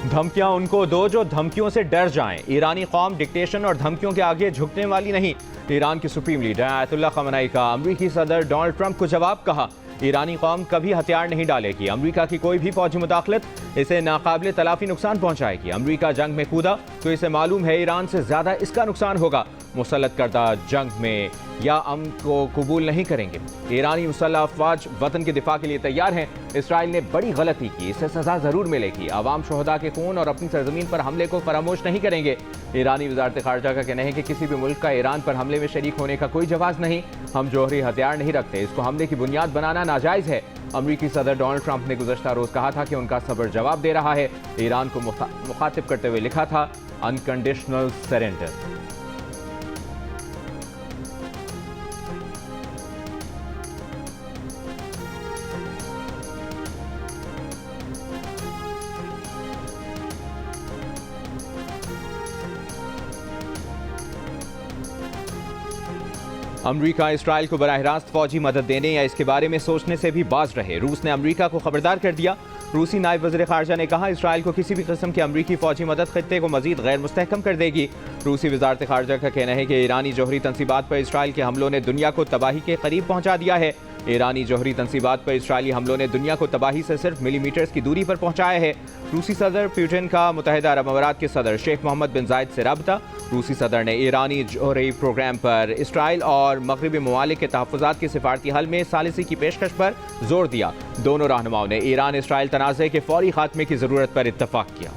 دھمکیاں ان کو دو جو دھمکیوں سے ڈر جائیں۔ ایرانی قوم ڈکٹیشن اور دھمکیوں کے آگے جھکنے والی نہیں۔ ایران کی سپریم لیڈر آیت اللہ خامنئی کا امریکی صدر ڈونلڈ ٹرمپ کو جواب۔ کہا ایرانی قوم کبھی ہتھیار نہیں ڈالے گی۔ امریکہ کی کوئی بھی فوجی مداخلت اسے ناقابل تلافی نقصان پہنچائے گی۔ امریکہ جنگ میں کودا تو اسے معلوم ہے ایران سے زیادہ اس کا نقصان ہوگا۔ مسلط کردہ جنگ میں یا امن کو قبول نہیں کریں گے۔ ایرانی مسلح افواج وطن کے دفاع کے لیے تیار ہیں۔ اسرائیل نے بڑی غلطی کی، اسے سزا ضرور ملے گی۔ عوام شہداء کے خون اور اپنی سرزمین پر حملے کو فراموش نہیں کریں گے۔ ایرانی وزارت خارجہ کا کہنا ہے کہ کسی بھی ملک کا ایران پر حملے میں شریک ہونے کا کوئی جواز نہیں۔ ہم جوہری ہتھیار نہیں رکھتے، اس کو حملے کی بنیاد بنانا ناجائز ہے۔ امریکی صدر ڈونلڈ ٹرمپ نے گزشتہ روز کہا تھا کہ ان کا صبر جواب دے رہا ہے۔ ایران کو مخاطب کرتے ہوئے لکھا تھا انکنڈیشنل سرنڈر۔ امریکہ اسرائیل کو براہ راست فوجی مدد دینے یا اس کے بارے میں سوچنے سے بھی باز رہے۔ روس نے امریکہ کو خبردار کر دیا۔ روسی نائب وزیر خارجہ نے کہا اسرائیل کو کسی بھی قسم کی امریکی فوجی مدد خطے کو مزید غیر مستحکم کر دے گی۔ روسی وزارت خارجہ کا کہنا ہے کہ ایرانی جوہری تنصیبات پر اسرائیل کے حملوں نے دنیا کو تباہی کے قریب پہنچا دیا ہے۔ ایرانی جوہری تنصیبات پر اسرائیلی حملوں نے دنیا کو تباہی سے صرف ملی میٹرز کی دوری پر پہنچایا ہے۔ روسی صدر پیوٹن کا متحدہ عرب امارات کے صدر شیخ محمد بن زائد سے رابطہ۔ روسی صدر نے ایرانی جوہری پروگرام پر اسرائیل اور مغربی ممالک کے تحفظات کے سفارتی حل میں ثالثی کی پیشکش پر زور دیا۔ دونوں رہنماؤں نے ایران اسرائیل تنازع کے فوری خاتمے کی ضرورت پر اتفاق کیا۔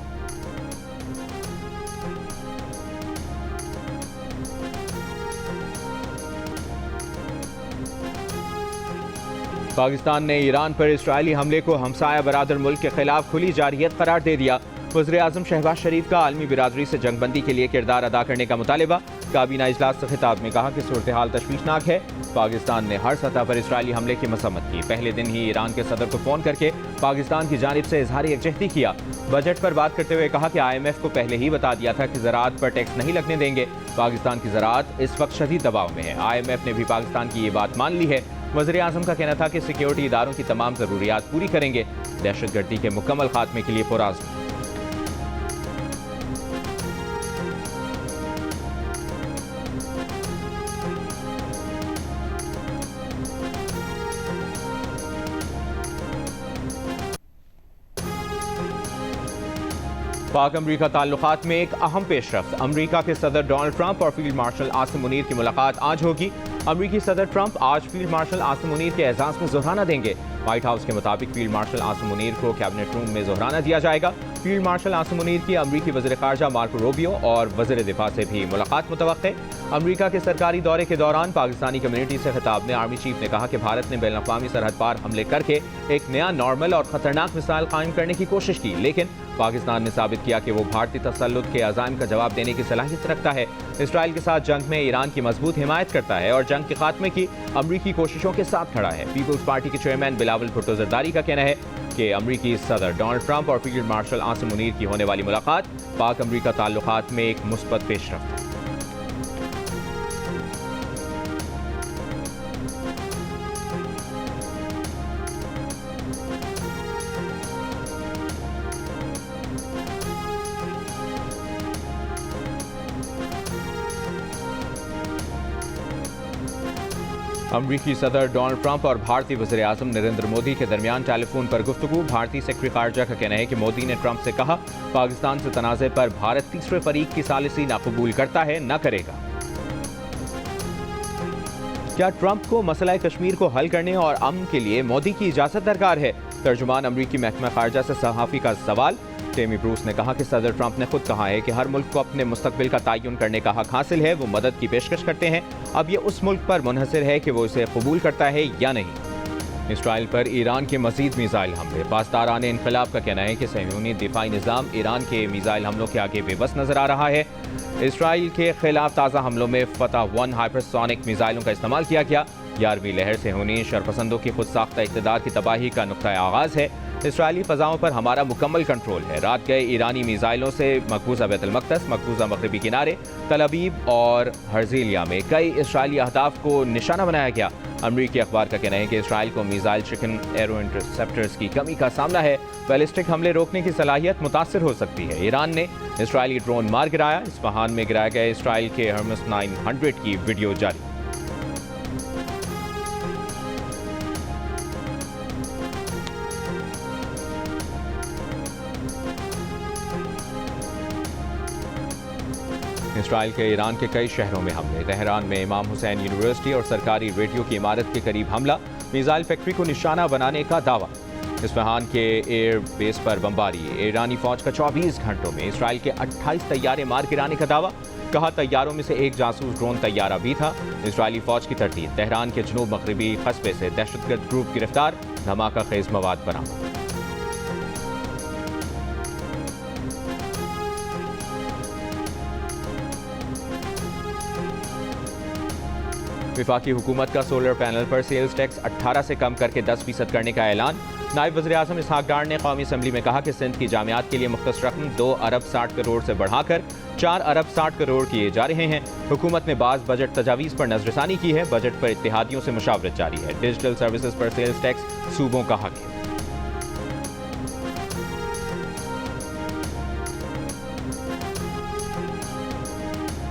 پاکستان نے ایران پر اسرائیلی حملے کو ہمسایہ برادر ملک کے خلاف کھلی جارحیت قرار دے دیا۔ وزیر اعظم شہباز شریف کا عالمی برادری سے جنگ بندی کے لیے کردار ادا کرنے کا مطالبہ۔ کابینہ اجلاس سے خطاب میں کہا کہ صورتحال تشویشناک ہے۔ پاکستان نے ہر سطح پر اسرائیلی حملے کی مذمت کی۔ پہلے دن ہی ایران کے صدر کو فون کر کے پاکستان کی جانب سے اظہار یکجہتی کیا۔ بجٹ پر بات کرتے ہوئے کہا کہ IMF کو پہلے ہی بتا دیا تھا کہ زراعت پر ٹیکس نہیں لگنے دیں گے۔ پاکستان کی زراعت اس وقت شدید دباؤ میں ہے۔ IMF نے بھی پاکستان کی یہ بات مان لی ہے۔ وزیر اعظم کا کہنا تھا کہ سیکیورٹی اداروں کی تمام ضروریات پوری کریں گے۔ دہشت گردی کے مکمل خاتمے کے لیے پرعزم۔ پاک امریکہ تعلقات میں ایک اہم پیش رفت۔ امریکہ کے صدر ڈونلڈ ٹرمپ اور فیلڈ مارشل عاصم منیر کی ملاقات آج ہوگی۔ امریکی صدر ٹرمپ آج فیلڈ مارشل عاصم منیر کے اعزاز میں ظہرانہ دیں گے۔ وائٹ ہاؤس کے مطابق فیلڈ مارشل عاصم منیر کو کیبنٹ روم میں ظہرانہ دیا جائے گا۔ فیلڈ مارشل عاصم منیر کی امریکی وزیر خارجہ مارکو روبیو اور وزیر دفاع سے بھی ملاقات متوقع ہے۔ امریکہ کے سرکاری دورے کے دوران پاکستانی کمیونٹی سے خطاب میں آرمی چیف نے کہا کہ بھارت نے بین الاقوامی سرحد پار حملے کر کے ایک نیا نارمل اور خطرناک مثال قائم کرنے کی کوشش کی، لیکن پاکستان نے ثابت کیا کہ وہ بھارتی تسلط کے عزائم کا جواب دینے کی صلاحیت رکھتا ہے۔ اسرائیل کے ساتھ جنگ میں ایران کی مضبوط حمایت کرتا ہے اور جنگ کے خاتمے کی امریکی کوششوں کے ساتھ کھڑا ہے۔ پیپلز پارٹی کے چیئرمین بلاول بھٹو زرداری کا کہنا ہے کہ امریکی صدر ڈونلڈ ٹرمپ اور فیلڈ مارشل عاصم منیر کی ہونے والی ملاقات پاک امریکہ تعلقات میں ایک مثبت پیش رفت ہے۔ امریکی صدر ڈونلڈ ٹرمپ اور بھارتی وزیر اعظم نریندر مودی کے درمیان ٹیلی فون پر گفتگو۔ بھارتی سیکرٹری خارجہ کا کہنا ہے کہ مودی نے ٹرمپ سے کہا پاکستان سے تنازع پر بھارت تیسرے فریق کی ثالثی نہ قبول کرتا ہے نہ کرے گا۔ کیا ٹرمپ کو مسئلہ کشمیر کو حل کرنے اور امن کے لیے مودی کی اجازت درکار ہے؟ ترجمان امریکی محکمہ خارجہ سے صحافی کا سوال۔ ٹیمی بروس نے کہا کہ صدر ٹرمپ نے خود کہا ہے کہ ہر ملک کو اپنے مستقبل کا تعین کرنے کا حق حاصل ہے۔ وہ مدد کی پیشکش کرتے ہیں، اب یہ اس ملک پر منحصر ہے کہ وہ اسے قبول کرتا ہے یا نہیں۔ اسرائیل پر ایران کے مزید میزائل حملے۔ پاسداران انقلاب کا کہنا ہے کہ صہیونی دفاعی نظام ایران کے میزائل حملوں کے آگے بے بس نظر آ رہا ہے۔ اسرائیل کے خلاف تازہ حملوں میں فتح 1 ہائپرسونک میزائلوں کا استعمال کیا گیا۔ 11ویں لہر صہیونی شرپسندوں کی خود ساختہ اقتدار کی تباہی کا نقطۂ آغاز ہے۔ اسرائیلی فضاؤں پر ہمارا مکمل کنٹرول ہے. رات گئے ایرانی میزائلوں سے مقبوضہ بیت المقدس، مقبوضہ مغربی کنارے، تل ابیب اور ہرزیلیا میں کئی اسرائیلی اہداف کو نشانہ بنایا گیا. امریکی اخبار کا کہنا ہے کہ اسرائیل کو میزائل شکن ایرو انٹرسیپٹرز کی کمی کا سامنا ہے. بیلسٹک حملے روکنے کی صلاحیت متاثر ہو سکتی ہے. ایران نے اسرائیلی ڈرون مار گرایا. اصفہان میں گرائے گئے اسرائیل کے ہرمس 900 کی ویڈیو جاری. اسرائیل کے ایران کے کئی شہروں میں حملے. تہران میں امام حسین یونیورسٹی اور سرکاری ریڈیو کی عمارت کے قریب حملہ. میزائل فیکٹری کو نشانہ بنانے کا دعویٰ. اصفہان کے ایئر بیس پر بمباری. ایرانی فوج کا 24 گھنٹوں میں اسرائیل کے 28 طیارے مار گرانے کا دعویٰ. کہا طیاروں میں سے ایک جاسوس ڈرون طیارہ بھی تھا. اسرائیلی فوج کی تردید. تہران کے جنوب مغربی قصبے سے دہشت گرد گروپ گرفتار. دھماکہ خیز مواد برآمد. وفاقی حکومت کا سولر پینل پر سیلز ٹیکس 18 سے کم کر کے 10% کرنے کا اعلان. نائب وزیر اعظم اسحاق ڈار نے قومی اسمبلی میں کہا کہ سندھ کی جامعات کے لیے مختص رقم 2 ارب 60 کروڑ سے بڑھا کر 4 ارب 60 کروڑ کیے جا رہے ہیں. حکومت نے بعض بجٹ تجاویز پر نظر ثانی کی ہے. بجٹ پر اتحادیوں سے مشاورت جاری ہے. ڈیجیٹل سروسز پر سیلز ٹیکس صوبوں کا حق ہے.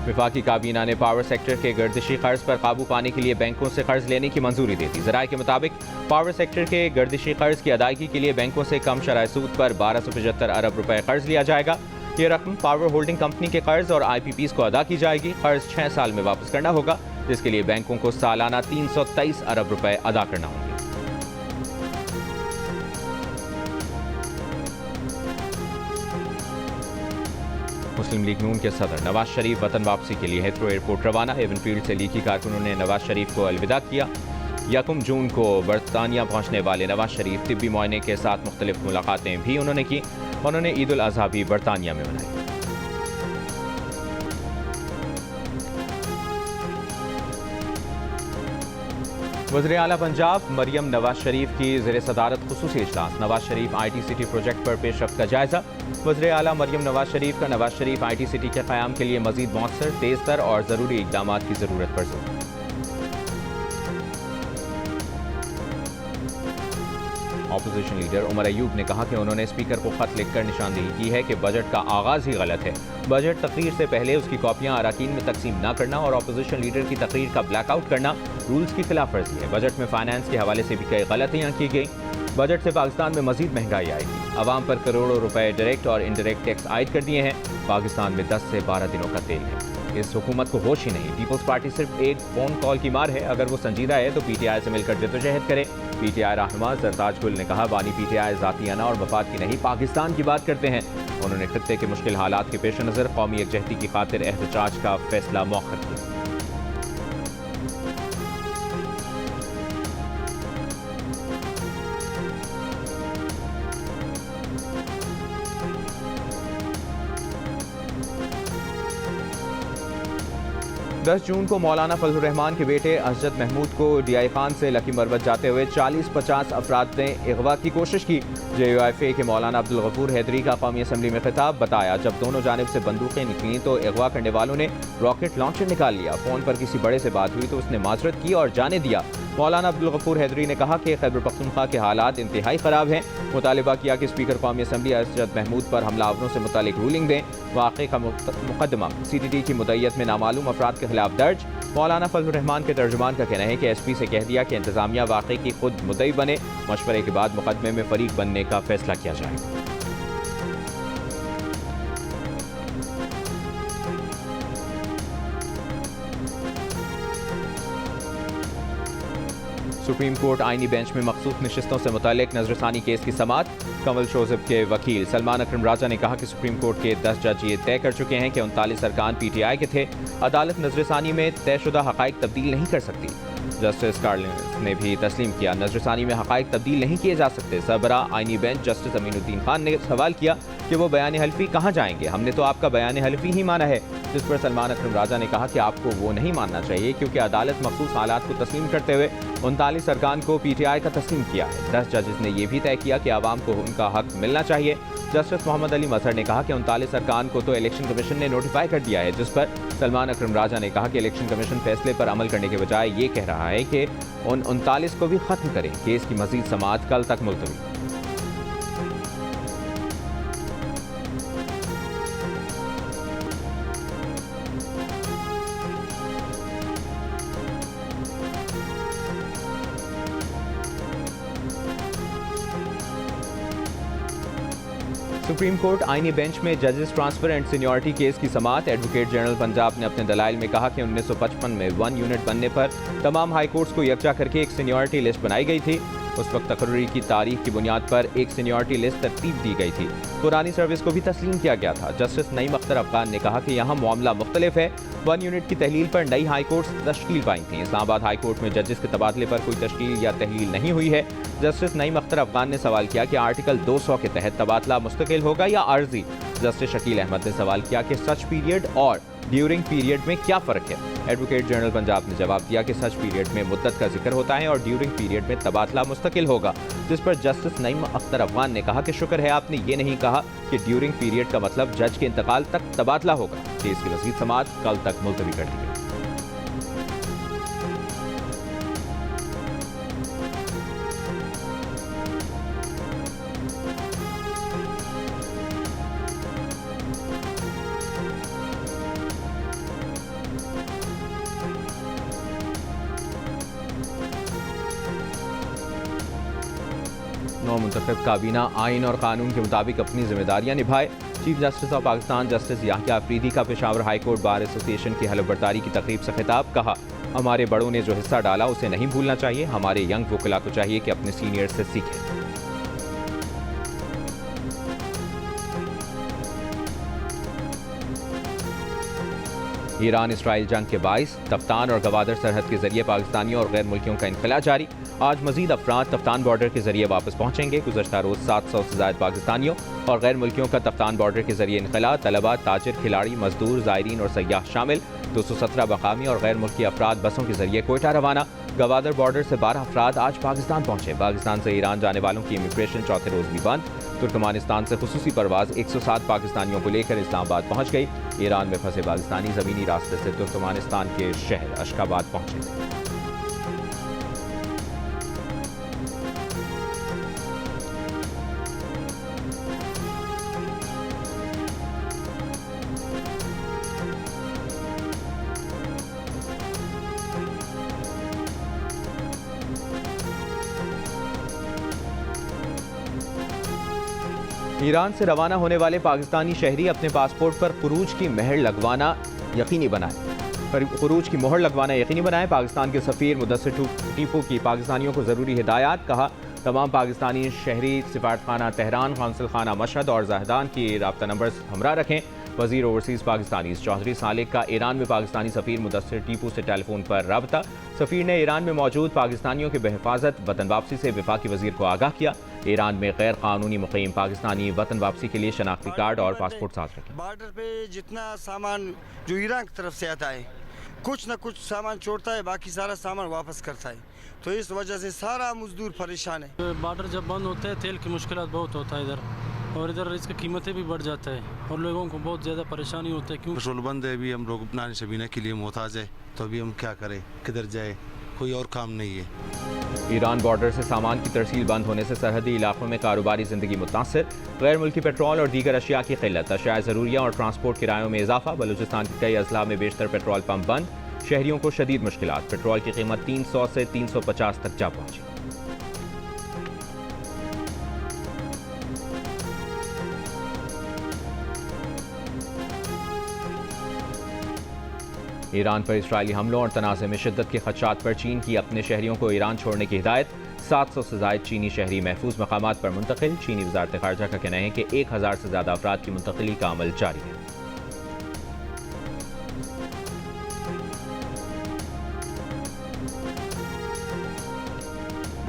وفاقی کابینہ نے پاور سیکٹر کے گردشی قرض پر قابو پانے کے لیے بینکوں سے قرض لینے کی منظوری دے دی. ذرائع کے مطابق پاور سیکٹر کے گردشی قرض کی ادائیگی کے لیے بینکوں سے کم شرح سود پر 1275 ارب روپے قرض لیا جائے گا. یہ رقم پاور ہولڈنگ کمپنی کے قرض اور آئی پی پیز کو ادا کی جائے گی. قرض 6 سال میں واپس کرنا ہوگا، جس کے لیے بینکوں کو سالانہ 323 ارب روپے ادا کرنا ہوں گے. مسلم لیگ نون کے صدر نواز شریف وطن واپسی کے لیے ہیتھرو ایئرپورٹ روانہ. ایون فیلڈ سے لیگی کارکنوں نے نواز شریف کو الوداع کیا. 1 جون کو برطانیہ پہنچنے والے نواز شریف طبی معائنے کے ساتھ مختلف ملاقاتیں بھی انہوں نے کی. انہوں نے عید الاضحیٰ بھی برطانیہ میں منائی. وزیر اعلیٰ پنجاب مریم نواز شریف کی زیر صدارت خصوصی اجلاس. Nawaz Sharif I T city project پر پیش رفت کا جائزہ. وزیر اعلیٰ مریم نواز شریف کا Nawaz Sharif I T city کے قیام کے لیے مزید مؤثر، تیز تر اور ضروری اقدامات کی ضرورت پر زور. اپوزیشن لیڈر عمر ایوب نے کہا کہ انہوں نے اسپیکر کو خط لکھ کر نشاندہی کی ہے کہ بجٹ کا آغاز ہی غلط ہے. بجٹ تقریر سے پہلے اس کی کاپیاں اراکین میں تقسیم نہ کرنا اور اپوزیشن لیڈر کی تقریر کا بلیک آؤٹ کرنا رولز کی خلاف ورزی ہے. بجٹ میں فائنانس کے حوالے سے بھی کئی غلطیاں کی گئیں. بجٹ سے پاکستان میں مزید مہنگائی آئے گی. عوام پر کروڑوں روپے ڈائریکٹ اور انڈائریکٹ ٹیکس عائد کر دیے ہیں. پاکستان میں 10 سے 12 دنوں کا تیل ہے. اس حکومت کو ہوش ہی نہیں. پیپلز پارٹی صرف ایک فون کال کی مار ہے. اگر وہ سنجیدہ ہے تو پی ٹی آئی سے مل کر جدوجہد کرے. پی ٹی آئی رہنما زرتاج گل نے کہا بانی پی ٹی آئی ذاتی انا اور مفاد کی نہیں، پاکستان کی بات کرتے ہیں. انہوں نے خطے کے مشکل حالات کے پیش نظر قومی یکجہتی کی خاطر احتجاج کا فیصلہ مؤخر کیا. دس جون کو مولانا فضل الرحمان کے بیٹے اسجد محمود کو ڈی آئی خان سے لکی مروت جاتے ہوئے 40-50 افراد نے اغوا کی کوشش کی. جے یو ایف اے کے مولانا عبدالغفور حیدری کا قومی اسمبلی میں خطاب. بتایا جب دونوں جانب سے بندوقیں نکلیں تو اغوا کرنے والوں نے راکٹ لانچر نکال لیا. فون پر کسی بڑے سے بات ہوئی تو اس نے معذرت کی اور جانے دیا. مولانا عبدالغفور حیدری نے کہا کہ خیبر پختونخوا کے حالات انتہائی خراب ہیں. مطالبہ کیا کہ اسپیکر قومی اسمبلی اسجد محمود پر حملہ آوروں سے متعلق رولنگ دیں. واقعے کا مقدمہ سی ٹی ٹی کی مدعیت میں نامعلوم افراد کے خلاف درج. مولانا فضل الرحمان کے ترجمان کا کہنا ہے کہ ایس پی سے کہہ دیا کہ انتظامیہ واقعے کی خود مدعی بنے. مشورے کے بعد مقدمے میں فریق بننے کا فیصلہ کیا جائے گا. سپریم کورٹ آئینی بینچ میں مخصوص نشستوں سے متعلق نظر ثانی کیس کی سماعت. کنول شوزب کے وکیل سلمان اکرم راجہ نے کہا کہ سپریم کورٹ کے 10 جج یہ طے کر چکے ہیں کہ 39 ارکان پی ٹی آئی کے تھے. عدالت نظر ثانی میں طے شدہ حقائق تبدیل نہیں کر سکتی. جسٹس کارلنس نے بھی تسلیم کیا نظر ثانی میں حقائق تبدیل نہیں کیے جا سکتے. سربراہ آئینی بینچ جسٹس امین الدین خان نے سوال کیا کہ وہ بیان حلفی کہاں جائیں گے. ہم نے تو آپ کا بیان حلفی ہی مانا ہے. جس پر سلمان اکرم راجہ نے کہا کہ آپ کو وہ نہیں ماننا چاہیے کیونکہ عدالت مخصوص حالات کو تسلیم کرتے ہوئے 39 ارکان کو پی ٹی آئی کا تسلیم کیا ہے۔ 10 ججز نے یہ بھی طے کیا کہ عوام کو ان کا حق ملنا چاہیے۔ جسٹس محمد علی مظہر نے کہا کہ 39 ارکان کو تو الیکشن کمیشن نے نوٹیفائی کر دیا ہے، جس پر سلمان اکرم راجہ نے کہا کہ الیکشن کمیشن فیصلے پر عمل کرنے کے بجائے یہ کہہ رہا ہے کہ ان 39 کو بھی ختم کریں۔ کیس کی مزید سماعت کل تک ملتوی۔ سپریم کورٹ آئینی بینچ میں ججز ٹرانسفر اینڈ سینیورٹی کیس کی سماعت۔ ایڈوکیٹ جنرل پنجاب نے اپنے دلائل میں کہا کہ 1955 میں 1 یونٹ بننے پر تمام ہائی کورٹس کو یکجا کر کے ایک سینیورٹی لسٹ بنائی گئی تھی۔ اس وقت تقرری کی تاریخ کی بنیاد پر ایک سینیورٹی لسٹ ترتیب دی گئی تھی۔ پرانی سروس کو بھی تسلیم کیا گیا تھا۔ جسٹس نعیم اختر افغان نے کہا کہ یہاں معاملہ مختلف ہے۔ 1 یونٹ کی تحلیل پر نئی ہائی کورٹس تشکیل پائی تھیں۔ اسلام آباد ہائی کورٹ میں ججز کے تبادلے پر کوئی تشکیل یا تحلیل نہیں ہوئی ہے۔ جسٹس نعیم اختر افغان نے سوال کیا کہ آرٹیکل 200 کے تحت تبادلہ مستقل ہوگا یا عارضی۔ جسٹس شکیل احمد نے سوال کیا کہ سچ پیریڈ اور ڈیورنگ پیریڈ میں کیا فرق ہے۔ ایڈوکیٹ جنرل پنجاب نے جواب دیا کہ سچ پیریڈ میں مدت کا ذکر ہوتا ہے اور ڈیورنگ پیریڈ میں تبادلہ مستقل ہوگا، جس پر جسٹس نعیم اختر افغان نے کہا کہ شکر ہے آپ نے یہ نہیں کہا کہ ڈیورنگ پیریڈ کا مطلب جج کے انتقال تک تبادلہ ہوگا۔ کیس کی مزید سماعت کل تک ملتوی کر دی گئی۔ نو منتخب کابینہ آئین اور قانون کے مطابق اپنی ذمہ داریاں نبھائے۔ Chief justice of Pakistan justice Yahya Afridi کا پشاور ہائی کورٹ بار ایسوسی ایشن کی حلف برداری کی تقریب سے خطاب۔ کہا ہمارے بڑوں نے جو حصہ ڈالا اسے نہیں بھولنا چاہیے۔ ہمارے ینگ وکلاء کو چاہیے کہ اپنے سینئر سے سیکھیں۔ ایران اسرائیل جنگ کے باعث تفتان اور گوادر سرحد کے ذریعے پاکستانیوں اور غیر ملکیوں کا انخلاء جاری۔ آج مزید افراد تفتان بارڈر کے ذریعے واپس پہنچیں گے۔ گزشتہ روز 700 سے زائد پاکستانیوں اور غیر ملکیوں کا تفتان بارڈر کے ذریعے انخلاء۔ طلباء، تاجر، کھلاڑی، مزدور، زائرین اور سیاح شامل۔ 217 مقامی اور غیر ملکی افراد بسوں کے ذریعے کوئٹہ روانہ۔ گوادر بارڈر سے 12 افراد آج پاکستان پہنچے۔ پاکستان سے ایران جانے والوں کی امیگریشن چوتھے روز بھی بند۔ ترکمانستان سے خصوصی پرواز 107 پاکستانیوں کو لے کر اسلام آباد پہنچ گئی۔ ایران میں پھنسے پاکستانی زمینی راستے سے ترکمانستان کے شہر اشخاباد پہنچے۔ ایران سے روانہ ہونے والے پاکستانی شہری اپنے پاسپورٹ پر خروج کی مہر لگوانا یقینی بنائیں۔ پاکستان کے سفیر مدثر ٹیپو کی پاکستانیوں کو ضروری ہدایات۔ کہا تمام پاکستانی شہری سفارتخانہ تہران، قونصل خانہ مشہد اور زاہدان کی رابطہ نمبرز ہمراہ رکھیں۔ وزیر اوورسیز پاکستانی چودھری سالک کا ایران میں پاکستانی سفیر مدثر ٹیپو سے ٹیلی فون پر رابطہ۔ سفیر نے ایران میں موجود پاکستانیوں کے بحفاظت وطن واپسی سے وفاقی وزیر کو آگاہ کیا۔ ایران میں غیر قانونی مقیم پاکستانی وطن واپسی کے لیے شناختی کارڈ اور پاسپورٹ ساتھ رکھیں۔ بارڈر پہ جتنا سامان جو ایران کی طرف سے آتا ہے کچھ نہ کچھ سامان چھوڑتا ہے، باقی سارا سامان واپس کرتا ہے، تو اس وجہ سے سارا مزدور پریشان ہے۔ بارڈر جب بند ہوتا ہے تیل کی مشکلات بہت ہوتا ہے ادھر، اور ادھر اس کی قیمتیں بھی بڑھ جاتا ہے اور لوگوں کو بہت زیادہ پریشانی ہوتا ہے۔ کیوں پیٹرول بند ہے، ابھی ہم لوگ نان شبینہ کے لیے محتاج ہے، تو ابھی ہم کیا کریں، کدھر جائے، کوئی اور کام نہیں ہے۔ ایران بارڈر سے سامان کی ترسیل بند ہونے سے سرحدی علاقوں میں کاروباری زندگی متاثر۔ غیر ملکی پیٹرول اور دیگر اشیاء کی قلت، اشیاء ضروریہ اور ٹرانسپورٹ کرایوں میں اضافہ۔ بلوچستان کے کئی اضلاع میں بیشتر پیٹرول پمپ بند، شہریوں کو شدید مشکلات۔ پیٹرول کی قیمت 300 سے 350 تک جا پہنچی۔ ایران پر اسرائیلی حملوں اور تنازع میں شدت کے خدشات پر چین کی اپنے شہریوں کو ایران چھوڑنے کی ہدایت۔ 700 سے زائد چینی شہری محفوظ مقامات پر منتقل۔ چینی وزارت خارجہ کا کہنا ہے کہ 1000 سے زیادہ افراد کی منتقلی کا عمل جاری ہے۔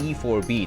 E-4B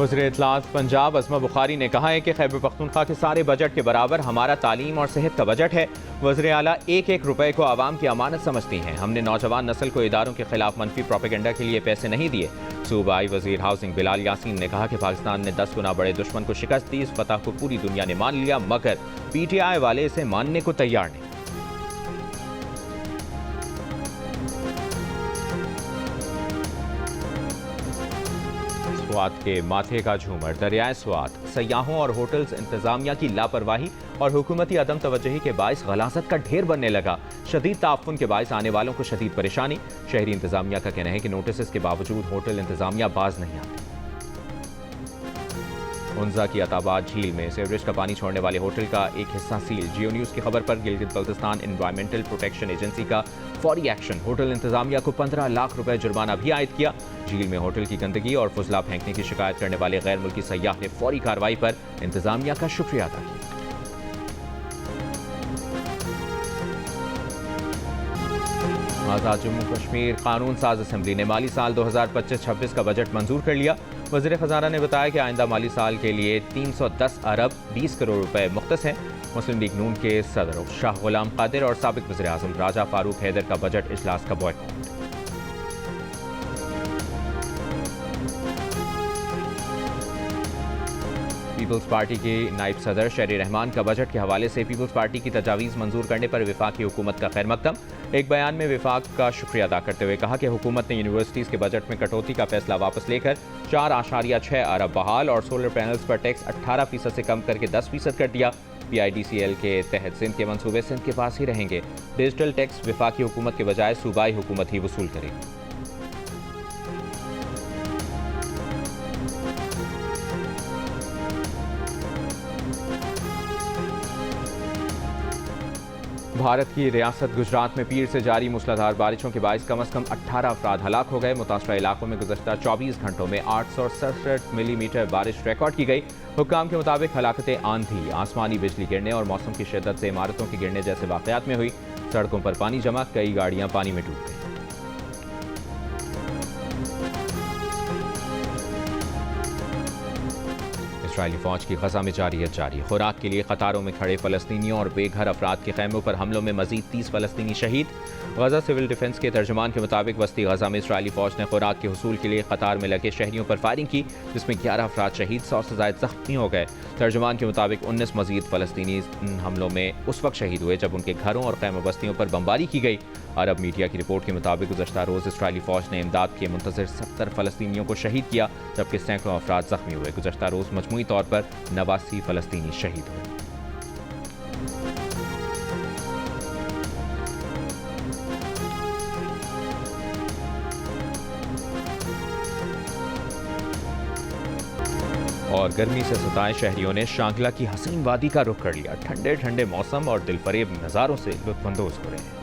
وزیر اطلاعات پنجاب اسما بخاری نے کہا ہے کہ خیبر پختونخوا کے سارے بجٹ کے برابر ہمارا تعلیم اور صحت کا بجٹ ہے. وزیر اعلیٰ ایک ایک روپے کو عوام کی امانت سمجھتی ہیں. ہم نے نوجوان نسل کو اداروں کے خلاف منفی پروپیگنڈا کے لیے پیسے نہیں دیے. صوبائی وزیر ہاؤسنگ بلال یاسین نے کہا کہ پاکستان نے 10 گنا بڑے دشمن کو شکست دی. اس فتح کو پوری دنیا نے مان لیا مگر پی ٹی آئی والے اسے ماننے کو تیار نہیں. سوات کے ماتھے کا جھومر دریائے سوات سیاحوں اور ہوٹلز انتظامیہ کی لاپرواہی اور حکومتی عدم توجہی کے باعث غلاظت کا ڈھیر بننے لگا. شدید تعفن کے باعث آنے والوں کو شدید پریشانی. شہری انتظامیہ کا کہنا ہے کہ نوٹسز کے باوجود ہوٹل انتظامیہ باز نہیں آتے. ہنزا کی عطاباد جھیل میں سیوریج کا پانی چھوڑنے والے ہوٹل کا ایک حصہ سیل. جیو نیوز کی خبر پر Gilgit Baltistan Environmental Protection Agency کا فوری ایکشن. ہوٹل انتظامیہ کو 15 لاکھ روپے جرمانہ بھی عائد کیا. جھیل میں ہوٹل کی گندگی اور فضلہ پھینکنے کی شکایت کرنے والے غیر ملکی سیاح نے فوری کارروائی پر انتظامیہ کا شکریہ ادا کیا. آزاد جموں کشمیر قانون ساز اسمبلی نے مالی سال 2025-26 کا بجٹ منظور کر لیا. وزیر خزانہ نے بتایا کہ آئندہ مالی سال کے لیے 310 ارب 20 کروڑ روپے مختص ہیں. مسلم لیگ نون کے صدر شاہ غلام قادر اور سابق وزیر اعظم راجہ فاروق حیدر کا بجٹ اجلاس کا بائیکاٹ. پیپلز پارٹی کے نائب صدر شہری رحمان کا بجٹ کے حوالے سے پیپلز پارٹی کی تجاویز منظور کرنے پر وفاقی حکومت کا خیر مقدم. ایک بیان میں وفاق کا شکریہ ادا کرتے ہوئے کہا کہ حکومت نے یونیورسٹیز کے بجٹ میں کٹوتی کا فیصلہ واپس لے کر 4.6 ارب بحال اور سولر پینلز پر ٹیکس 18% سے کم کر کے 10% کر دیا. پی آئی ڈی سی ایل کے تحت سندھ کے منصوبے سندھ کے پاس ہی رہیں گے. ڈیجیٹل ٹیکس وفاقی حکومت کے بجائے صوبائی حکومت ہی وصول کرے گی. بھارت کی ریاست گجرات میں پیر سے جاری موسلادھار بارشوں کے باعث کم از کم 18 افراد ہلاک ہو گئے. متاثرہ علاقوں میں گزشتہ 24 گھنٹوں میں 867 ملی میٹر بارش ریکارڈ کی گئی. حکام کے مطابق ہلاکتیں آندھی، آسمانی بجلی گرنے اور موسم کی شدت سے عمارتوں کے گرنے جیسے واقعات میں ہوئی. سڑکوں پر پانی جمع، کئی گاڑیاں پانی میں ڈوب گئیں. اسرائیلی فوج کی غزہ میں جاری. خوراک کے لیے قطاروں میں کھڑے فلسطینیوں اور بے گھر افراد کے خیموں پر حملوں میں مزید 30 فلسطینی شہید. غزہ سول ڈیفنس کے ترجمان کے مطابق وسطی غزہ میں اسرائیلی فوج نے خوراک کے حصول کے لیے قطار میں لگے شہریوں پر فائرنگ کی جس میں 11 افراد شہید، 100 سے زائد زخمی ہو گئے. ترجمان کے مطابق 19 مزید فلسطینی حملوں میں اس وقت شہید ہوئے جب ان کے گھروں اور خیمہ بستیوں پر بمباری کی گئی. عرب میڈیا کی رپورٹ کے مطابق گزشتہ روز اسرائیلی فوج نے امداد کے منتظر 70 فلسطینیوں کو شہید کیا جبکہ سینکڑوں افراد زخمی ہوئے. گزشتہ روز مجموعی طور پر 89 فلسطینی شہید ہوئے. اور گرمی سے ستائے شہریوں نے شانگلہ کی حسین وادی کا رخ کر لیا. ٹھنڈے ٹھنڈے موسم اور دل فریب نظاروں سے لطف اندوز ہو رہے ہیں.